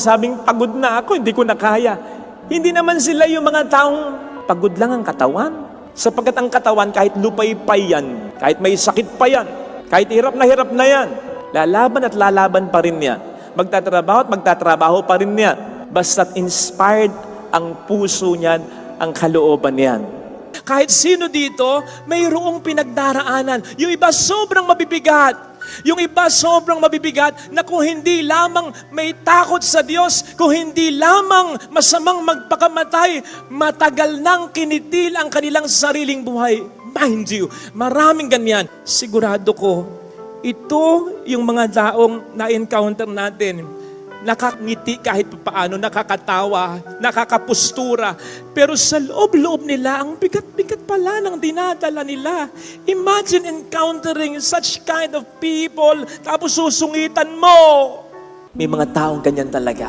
sabing, pagod na ako, hindi ko na kaya. Hindi naman sila yung mga taong pagod lang ang katawan. Sapagkat ang katawan, kahit lupay-pay yan, kahit may sakit pa yan, kahit hirap na yan, lalaban at lalaban pa rin yan. Magtatrabaho at magtatrabaho pa rin yan. Basta't inspired ang puso niyan, ang kalooban niyan. Kahit sino dito, mayroong pinagdaraanan. Yung iba sobrang mabibigat. Yung iba sobrang mabibigat na kung hindi lamang may takot sa Diyos, kung hindi lamang masamang magpakamatay, matagal nang kinitil ang kanilang sariling buhay. Mind you, maraming ganyan. Sigurado ko, ito yung mga taong na-encounter natin. Nakangiti kahit paano, nakakatawa, nakakapustura. Pero sa loob-loob nila, ang bigat-bigat pala ng dinadala nila. Imagine encountering such kind of people, tapos susungitan mo. May mga taong ganyan talaga.